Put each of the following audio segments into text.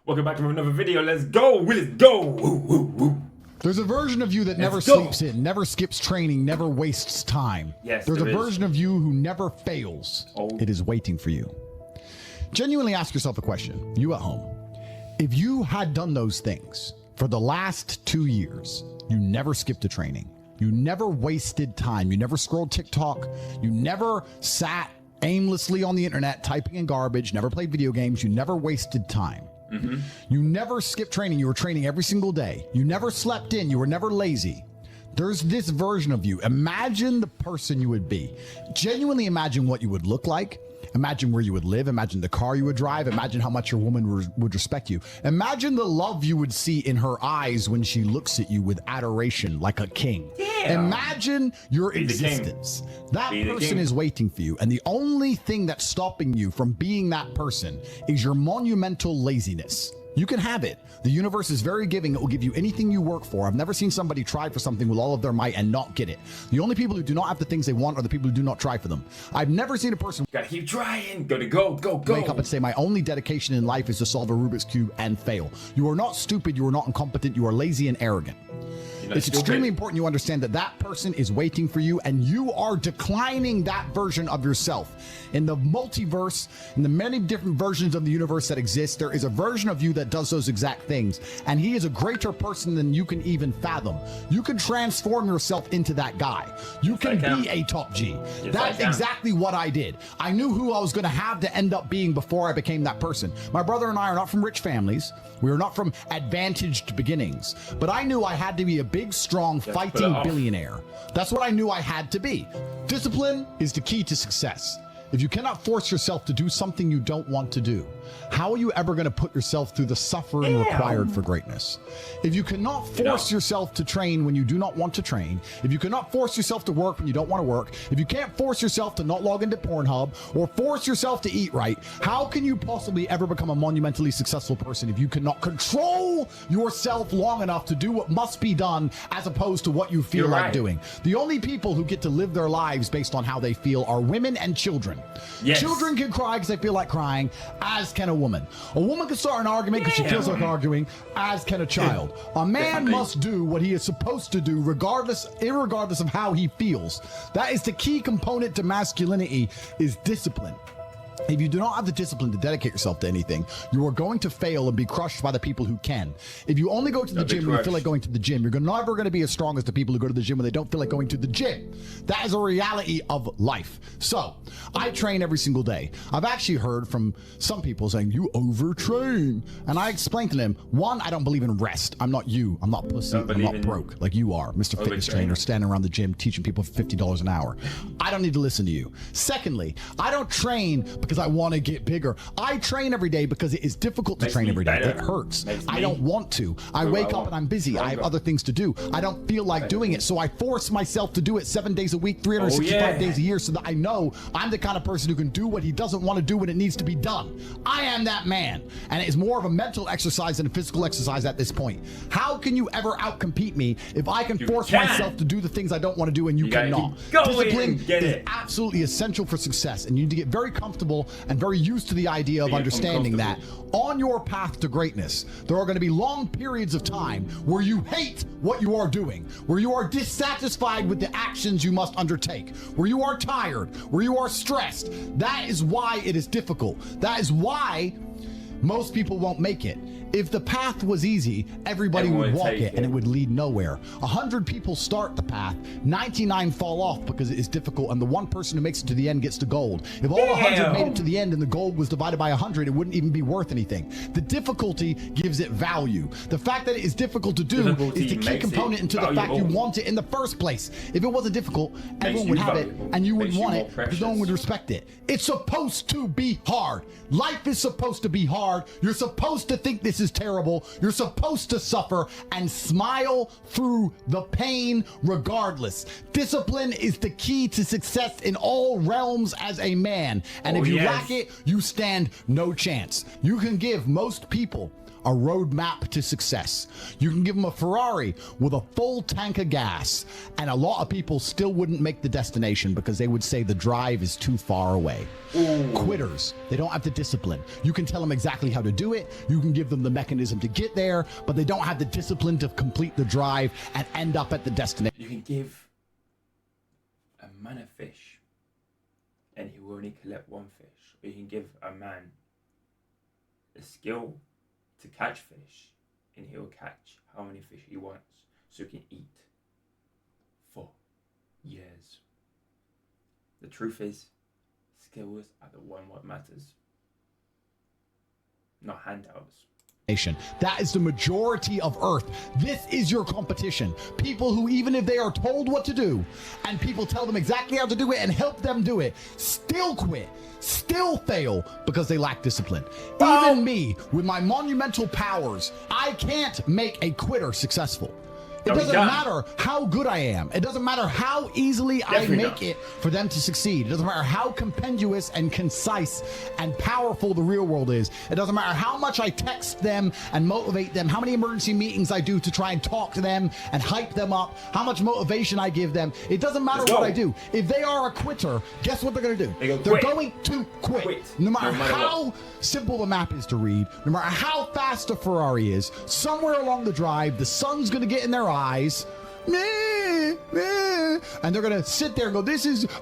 Welcome back to another video. Let's go. Let's go. Woo, woo, woo. There's a version of you that never sleeps in, never skips training, never wastes time. Yes, There's a there is. version of you who never fails. Oh. It is waiting for you. Genuinely ask yourself a question, you at home. If you had done those things for the last 2 years, you never skipped a training, you never wasted time, you never scrolled TikTok, you never sat aimlessly on the internet typing in garbage, never played video games, you never wasted time. Mm-hmm. You never skipped training. You were training every single day. You never slept in. You were never lazy. There's this version of you. Imagine the person you would be. Genuinely imagine what you would look like. Imagine where you would live. Imagine the car you would drive. Imagine how much your woman would respect you. Imagine the love you would see in her eyes when she looks at you with adoration like a king. Damn. Imagine your existence. That person is waiting for you. And the only thing that's stopping you from being that person is your monumental laziness. You can have it. The universe is very giving. It will give you anything you work for. I've never seen somebody try for something with all of their might and not get it. The only people who do not have the things they want are the people who do not try for them. I've never seen a person Gotta keep trying. Gotta go. wake up and say, my only dedication in life is to solve a Rubik's Cube and fail. You are not stupid. You are not incompetent. You are lazy and arrogant. It's extremely important you understand that that person is waiting for you and you are declining that version of yourself. In the multiverse, in the many different versions of the universe that exist, there is a version of you that does those exact things. And he is a greater person than you can even fathom. You can transform yourself into that guy. You can be a top G. That's exactly what I did. I knew who I was going to have to end up being before I became that person. My brother and I are not from rich families. We are not from advantaged beginnings. But I knew I had to be a big, strong, fighting billionaire. That's what I knew I had to be. Discipline is the key to success. If you cannot force yourself to do something you don't want to do, how are you ever going to put yourself through the suffering required for greatness? If you cannot force yourself to train when you do not want to train, if you cannot force yourself to work when you don't want to work, if you can't force yourself to not log into Pornhub or force yourself to eat right, how can you possibly ever become a monumentally successful person if you cannot control yourself long enough to do what must be done as opposed to what you feel like doing? The only people who get to live their lives based on how they feel are women and children. Yes. Children can cry because they feel like crying, as can a woman. A woman can start an argument because she feels like arguing, as can a child. A man must do what he is supposed to do irregardless of how he feels. That is the key component to masculinity, is discipline. If you do not have the discipline to dedicate yourself to anything, you are going to fail and be crushed by the people who can. If you only go to the gym when you feel like going to the gym, you're never going to be as strong as the people who go to the gym when they don't feel like going to the gym. That is a reality of life. So, I train every single day. I've actually heard from some people saying, you overtrain. And I explained to them, one, I don't believe in rest. I'm not you. I'm not pussy. I'm not broke like you are, Mr. Fitness Trainer, standing around the gym teaching people for $50 an hour. I don't need to listen to you. Secondly, I don't train because I want to get bigger. I train every day because it is difficult to train every day. It hurts. I don't want to. I wake up and I'm busy. I have other things to do. I don't feel like doing it. So I force myself to do it 7 days a week, 365 days a year, so that I know I'm the kind of person who can do what he doesn't want to do when it needs to be done. I am that man. And it is more of a mental exercise than a physical exercise at this point. How can you ever outcompete me if I can force myself to do the things I don't want to do and you cannot? Discipline is absolutely essential for success, and you need to get very comfortable and very used to the idea of understanding that on your path to greatness, there are going to be long periods of time where you hate what you are doing, where you are dissatisfied with the actions you must undertake, where you are tired, where you are stressed. That is why it is difficult. That is why most people won't make it. If the path was easy, everybody would walk it and it would lead nowhere. 100 people start the path, 99 fall off because it is difficult, and the one person who makes it to the end gets the gold. If all 100 made it to the end and the gold was divided by 100, it wouldn't even be worth anything. The difficulty gives it value. The fact that it is difficult to do is the key component into the fact you want it in the first place. If it wasn't difficult, everyone would have it and you wouldn't want it because no one would respect it. It's supposed to be hard. Life is supposed to be hard. You're supposed to think this is terrible. You're supposed to suffer and smile through the pain regardless. Discipline is the key to success in all realms as a man. And if you lack it, you stand no chance. You can give most people a roadmap to success. You can give them a Ferrari with a full tank of gas, and a lot of people still wouldn't make the destination because they would say the drive is too far away. Quitters, they don't have the discipline. You can tell them exactly how to do it. You can give them the mechanism to get there, but they don't have the discipline to complete the drive and end up at the destination. You can give a man a fish and he will only collect one fish. Or you can give a man a skill to catch fish and he'll catch how many fish he wants so he can eat for years. The truth is, skills are the one what matters, not handouts. That is the majority of Earth. This is your competition. People who, even if they are told what to do and people tell them exactly how to do it and help them do it, still quit, still fail because they lack discipline. Even me, with my monumental powers, I can't make a quitter successful. It doesn't matter how good I am. It doesn't matter how easily I make it for them to succeed. It doesn't matter how compendious and concise and powerful the real world is. It doesn't matter how much I text them and motivate them, how many emergency meetings I do to try and talk to them and hype them up, how much motivation I give them. It doesn't matter what I do. If they are a quitter, guess what they're going to do? They're going to quit. No matter how simple the map is to read, no matter how fast a Ferrari is, somewhere along the drive, the sun's going to get in their eyes, and they're gonna sit there and go,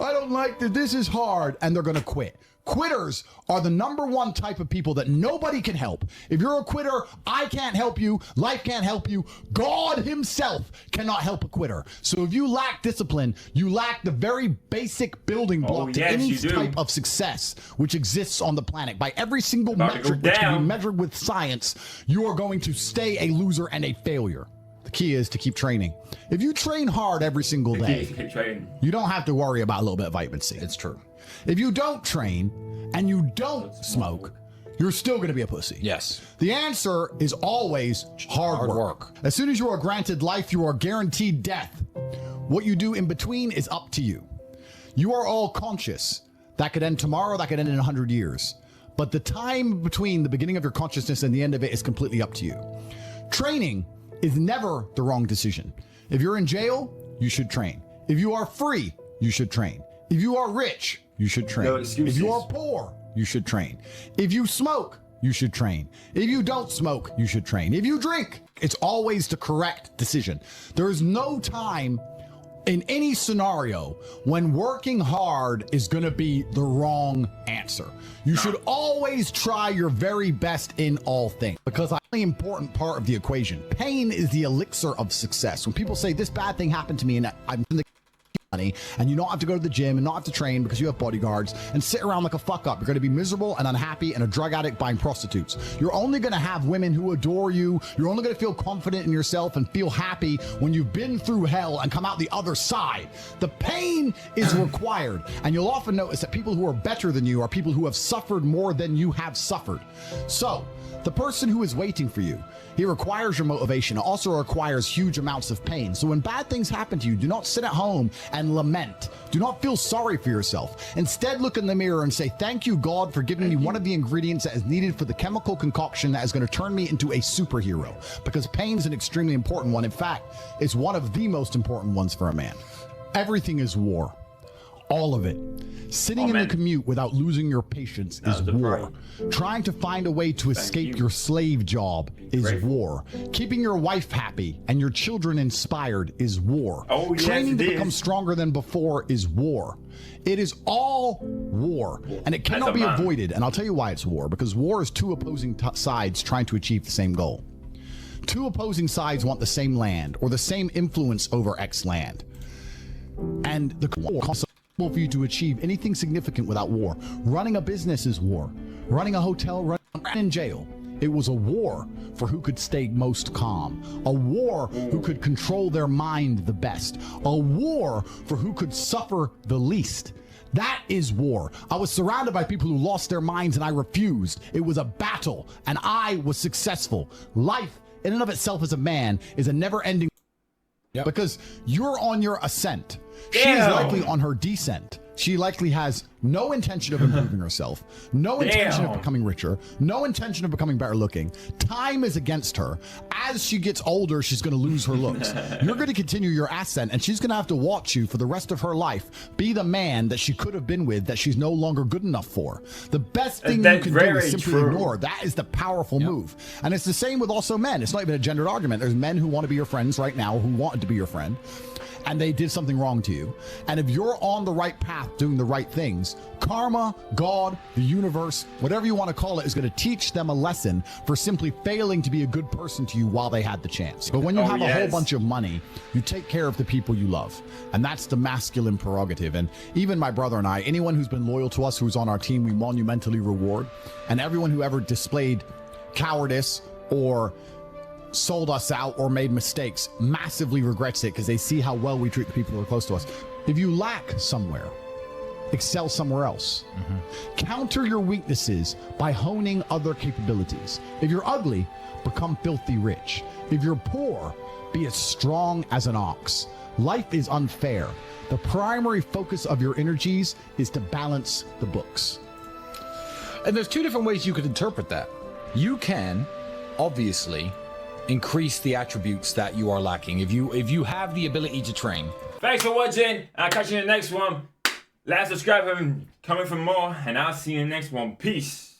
I don't like this is hard, and they're gonna quit. Quitters are the #1 type of people that nobody can help. If you're a quitter, I can't help you, life can't help you, God himself cannot help a quitter. So if you lack discipline, you lack the very basic building block to any type of success which exists on the planet. By every single metric which can be measured with science, you are going to stay a loser and a failure. The key is to keep training. If you train hard every single day, you don't have to worry about a little bit of vitamin C. It's true. If you don't train and you don't smoke, you're still going to be a pussy. Yes. The answer is always hard work. As soon as you are granted life, you are guaranteed death. What you do in between is up to you. You are all conscious. That could end tomorrow, that could end in 100 years. But the time between the beginning of your consciousness and the end of it is completely up to you. Training is never the wrong decision. If you're in jail, you should train. If you are free, you should train. If you are rich, you should train. No excuses. If you are poor, you should train. If you smoke, you should train. If you don't smoke, you should train. If you drink, it's always the correct decision. There is no time in any scenario when working hard is going to be the wrong answer. You should always try your very best in all things, because that's the important part of the equation. Pain is the elixir of success. When people say this bad thing happened to me and I'm in the money, and you don't have to go to the gym and not have to train because you have bodyguards and sit around like a fuck up, you're going to be miserable and unhappy and a drug addict buying prostitutes. You're only going to have women who adore you. You're only going to feel confident in yourself and feel happy when you've been through hell and come out the other side. The pain is required, and you'll often notice that people who are better than you are people who have suffered more than you have suffered. So the person who is waiting for you, he requires your motivation. It also requires huge amounts of pain. So when bad things happen to you, do not sit at home and lament. Do not feel sorry for yourself. Instead, look in the mirror and say, thank you, God, for giving me one of the ingredients that is needed for the chemical concoction that is going to turn me into a superhero. Because pain is an extremely important one. In fact, it's one of the most important ones for a man. Everything is war. All of it. Sitting in the commute without losing your patience is war. Trying to find a way to escape your slave job is war. Keeping your wife happy and your children inspired is war. Training to become stronger than before is war. It is all war, and it cannot be avoided. And I'll tell you why it's war. Because war is two opposing sides trying to achieve the same goal. Two opposing sides want the same land or the same influence over X land. And the war for you to achieve anything significant without war. Running a business is war. Running a hotel, running in jail. It was a war for who could stay most calm. A war who could control their mind the best. A war for who could suffer the least. That is war. I was surrounded by people who lost their minds and I refused. It was a battle and I was successful. Life in and of itself as a man is a never-ending because you're on your ascent. She is likely on her descent. She likely has no intention of improving herself, no intention of becoming richer, no intention of becoming better looking. Time is against her. As she gets older, she's going to lose her looks. You're going to continue your ascent, and she's going to have to watch you for the rest of her life be the man that she could have been with that she's no longer good enough for. The best thing you can do is simply ignore. That is the powerful move. And it's the same with also men. It's not even a gendered argument. There's men who want to be your friends right now who wanted to be your friend, and they did something wrong to you. And if you're on the right path doing the right things, karma, God, the universe, whatever you want to call it, is going to teach them a lesson for simply failing to be a good person to you while they had the chance. But when you have a whole bunch of money, you take care of the people you love. And that's the masculine prerogative. And even my brother and I, anyone who's been loyal to us, who's on our team, we monumentally reward. And everyone who ever displayed cowardice or sold us out or made mistakes massively regrets it, because they see how well we treat the people who are close to us. If you lack somewhere, excel somewhere else. Counter your weaknesses by honing other capabilities. If you're ugly, become filthy rich. If you're poor, be as strong as an ox. Life is unfair. The primary focus of your energies is to balance the books. And there's two different ways you could interpret that. You can, obviously, increase the attributes that you are lacking if you have the ability to train. Thanks for watching. I'll catch you in the next one. Like, subscribe, and comment for more, and I'll see you in the next one. Peace.